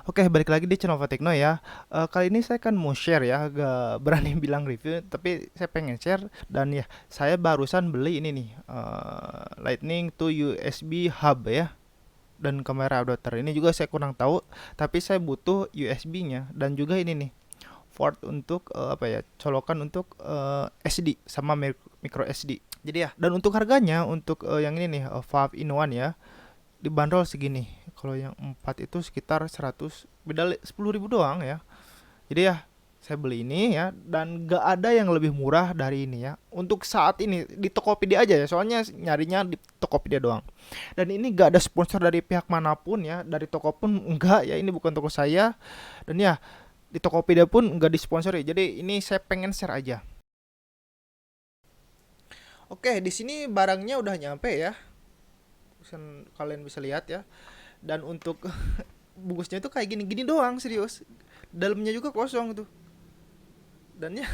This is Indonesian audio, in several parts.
Oke, balik lagi di channel Tekno ya. Kali ini saya kan mau share ya, gak berani bilang review, tapi saya pengen share dan ya, saya barusan beli ini nih, Lightning to USB hub ya, dan kamera adapter. Ini juga saya kurang tahu, tapi saya butuh USB-nya dan juga ini nih, port untuk apa ya, colokan untuk SD sama micro SD. Jadi ya, dan untuk harganya untuk yang ini nih, 5 in 1 ya, dibanderol segini. Kalau yang 4 itu sekitar 100, beda 10.000 doang ya. Jadi ya saya beli ini ya, dan gak ada yang lebih murah dari ini ya untuk saat ini di Tokopedia aja ya, soalnya nyarinya di Tokopedia doang. Dan ini gak ada sponsor dari pihak manapun ya, dari toko pun enggak ya, ini bukan toko saya. Dan ya di Tokopedia pun enggak disponsori, jadi ini saya pengen share aja. Oke, di sini barangnya udah nyampe ya, kalian bisa lihat ya. Dan untuk bungkusnya itu kayak gini-gini doang, serius. Dalamnya juga kosong tuh. Dan ya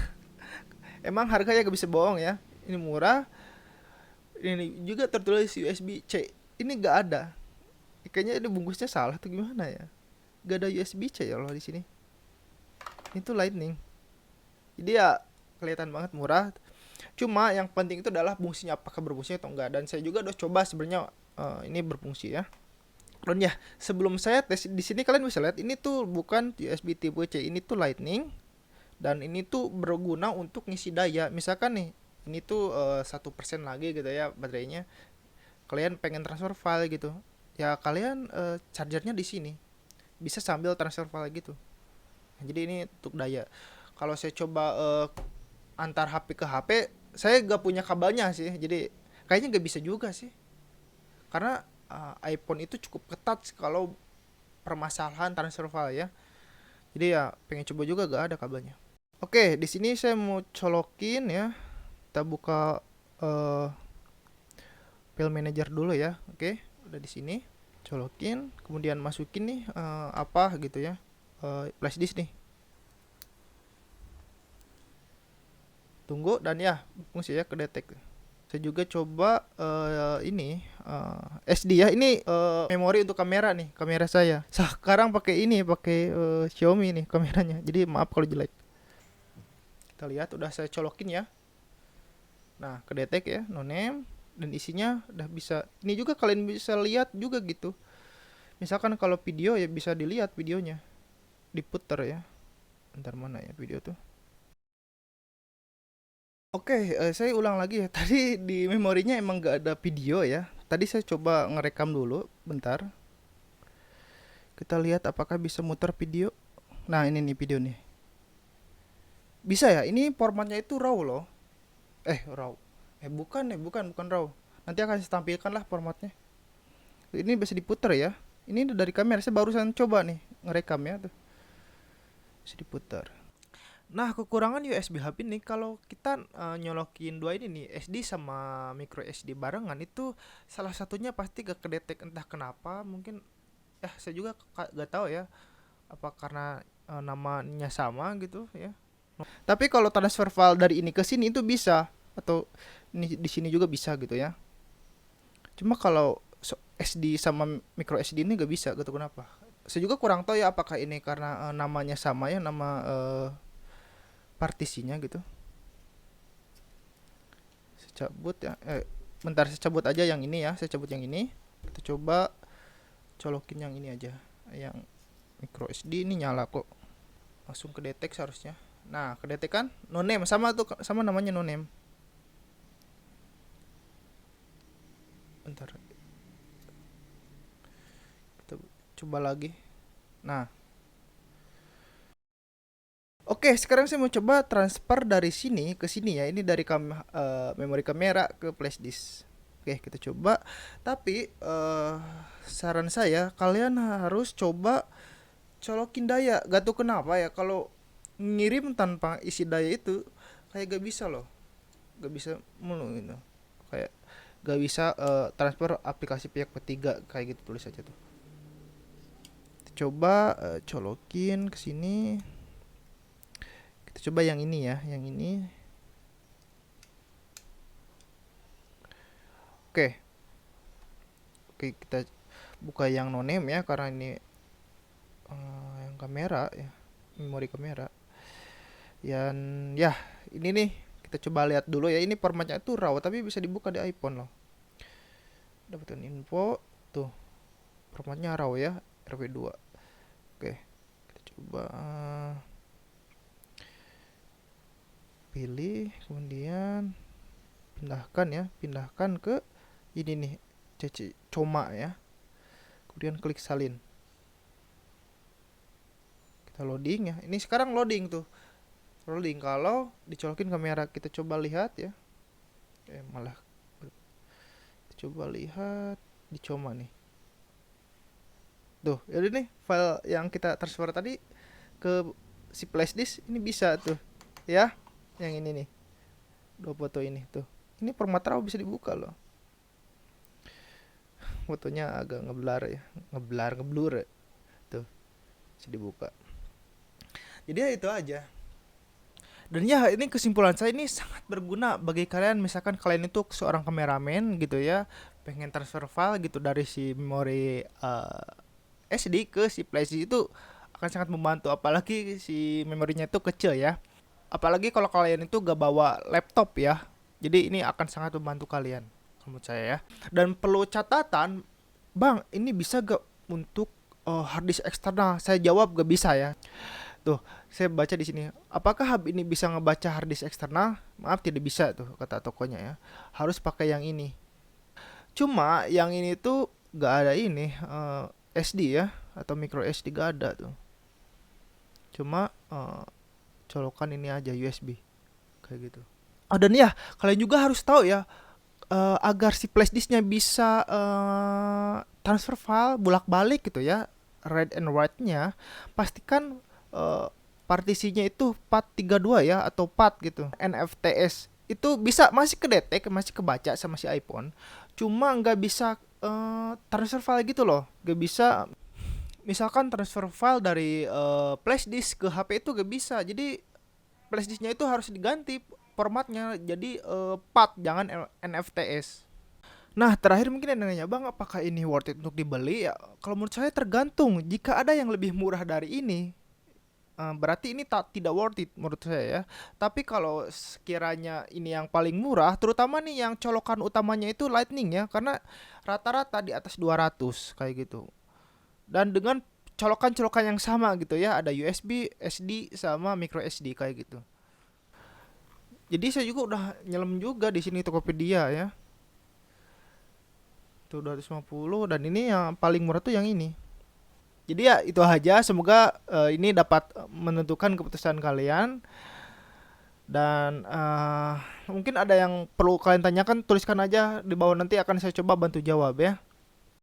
emang harganya gak bisa bohong ya. Ini murah. Ini juga tertulis USB C. Ini gak ada. Kayaknya ini bungkusnya salah tuh gimana ya. Gak ada USB C ya Allah di sini. Itu Lightning. Jadi ya kelihatan banget murah. Cuma yang penting itu adalah fungsinya, apakah berfungsi atau enggak. Dan saya juga udah coba sebenarnya ini berfungsi ya. Dan ya, sebelum saya tes di sini kalian bisa lihat ini tuh bukan USB tipe C, ini tuh Lightning. Dan ini tuh berguna untuk ngisi daya. Misalkan nih, ini tuh 1% lagi gitu ya baterainya. Kalian pengen transfer file gitu. Ya kalian chargernya di sini. Bisa sambil transfer file gitu. Jadi ini untuk daya. Kalau saya coba antar HP ke HP, saya gak punya kabelnya sih. Jadi kayaknya gak bisa juga sih. Karena iPhone itu cukup ketat kalau permasalahan transfer file ya. Jadi ya pengen coba juga gak ada kabelnya. Oke, di sini saya mau colokin ya. Kita buka eh, file manager dulu ya. Oke, udah di sini. Colokin, kemudian masukin nih apa gitu ya. Flash disk nih. Tunggu dan ya, fungsi ya kedetek. Saya juga coba ini SD ya. Ini memori untuk kamera nih, kamera saya. Sekarang pakai ini, pakai Xiaomi nih kameranya. Jadi maaf kalau jelek. Kita lihat udah saya colokin ya. Nah, kedetek ya, no name, dan isinya udah bisa. Ini juga kalian bisa lihat juga gitu. Misalkan kalau video ya bisa dilihat videonya, diputer ya. Ntar mana ya video tuh. Oke, saya ulang lagi ya. Tadi di memorinya emang gak ada video ya. Tadi saya coba ngerekam dulu, bentar. Kita lihat apakah bisa muter video. Nah, ini nih video nih. Bisa ya, ini formatnya itu RAW loh. RAW. Bukan RAW. Nanti akan saya tampilkan lah formatnya. Ini bisa diputer ya. Ini dari kamera, saya barusan coba nih ngerekam ya tuh. Bisa diputar. Nah, kekurangan USB hub ini kalau kita nyolokin dua ini nih, SD sama micro SD barengan, itu salah satunya pasti gak kedetek entah kenapa. Mungkin saya juga gak tahu ya, apa karena namanya sama gitu ya. Tapi kalau transfer file dari ini ke sini itu bisa, atau ini di sini juga bisa gitu ya. Cuma kalau SD sama micro SD ini gak bisa gitu, kenapa? Saya juga kurang tahu ya, apakah ini karena namanya sama ya, nama partisinya gitu. Saya cabut ya. Bentar, saya cabut aja yang ini ya. Saya cabut yang ini. Kita coba colokin yang ini aja. Yang micro SD ini nyala kok. Langsung ke detect seharusnya. Nah, ke detect kan? No name sama tuh, sama namanya no name. Bentar. Kita coba lagi. Nah, oke, sekarang saya mau coba transfer dari sini ke sini ya. Ini dari memori kamera ke flash disk. Oke, kita coba. Tapi saran saya kalian harus coba colokin daya. Gak tau kenapa ya, kalau ngirim tanpa isi daya itu kayak gak bisa loh. Gak bisa mulu gitu. Kayak gak bisa transfer aplikasi pihak ketiga kayak gitu, tulis aja tuh. Kita coba colokin ke sini. Kita coba yang ini ya, yang ini. Oke. Oke, kita buka yang no name ya, karena ini yang kamera ya, memori kamera. Dan ya, ini nih kita coba lihat dulu ya. Ini formatnya tuh RAW tapi bisa dibuka di iPhone loh. Dapetin info tuh, formatnya RAW ya, RW2. Oke, kita coba pilih, kemudian pindahkan ya, pindahkan ke ini nih, CC Coma ya. Kemudian klik salin. Kita loading ya. Ini sekarang loading tuh. Loading kalau dicolokin kamera, kita coba lihat ya. Malah kita coba lihat di Coma nih. Tuh, jadi nih file yang kita transfer tadi ke si flash disk ini bisa tuh. Ya, yang ini nih. Dua foto ini tuh. Ini format RAW bisa dibuka loh. Fotonya agak ngeblur ya, ngeblur ya. Tuh, bisa dibuka. Jadi ya itu aja. Dan ya ini kesimpulan saya, ini sangat berguna bagi kalian misalkan kalian itu seorang kameramen gitu ya, pengen transfer file gitu dari si memori SD ke si flash disk, itu akan sangat membantu, apalagi si memorinya itu kecil ya. Apalagi kalau kalian itu gak bawa laptop ya. Jadi ini akan sangat membantu kalian menurut saya ya. Dan perlu catatan, Bang, ini bisa gak untuk harddisk eksternal? Saya jawab gak bisa ya. Tuh, saya baca di sini. Apakah hub ini bisa ngebaca harddisk eksternal? Maaf, tidak bisa tuh kata tokonya ya. Harus pakai yang ini. Cuma yang ini tuh gak ada ini SD ya, atau micro SD gak ada tuh. Cuma colokan ini aja USB kayak gitu. Oh, dan ya kalian juga harus tahu ya, agar si flash disknya bisa transfer file bolak-balik gitu ya, read and write-nya, pastikan partisinya itu FAT32 ya, atau FAT gitu, NFTS itu bisa, masih kedetek, masih kebaca sama si iPhone, cuma nggak bisa transfer file gitu loh, nggak bisa. Misalkan transfer file dari flash disk ke HP itu gak bisa, jadi flash disknya itu harus diganti formatnya jadi FAT, jangan NFTS. Nah, terakhir mungkin ada nanya, Bang, apakah ini worth it untuk dibeli? Ya, kalau menurut saya tergantung. Jika ada yang lebih murah dari ini, berarti ini tidak worth it menurut saya ya. Tapi kalau sekiranya ini yang paling murah, terutama nih yang colokan utamanya itu Lightning ya, karena rata-rata di atas 200 kayak gitu. Dan dengan colokan-colokan yang sama gitu ya, ada USB, SD sama micro SD kayak gitu. Jadi saya juga udah nyelam juga di sini Tokopedia ya. Itu 250, dan ini yang paling murah tuh yang ini. Jadi ya itu aja, semoga ini dapat menentukan keputusan kalian. Dan mungkin ada yang perlu kalian tanyakan, tuliskan aja di bawah, nanti akan saya coba bantu jawab ya.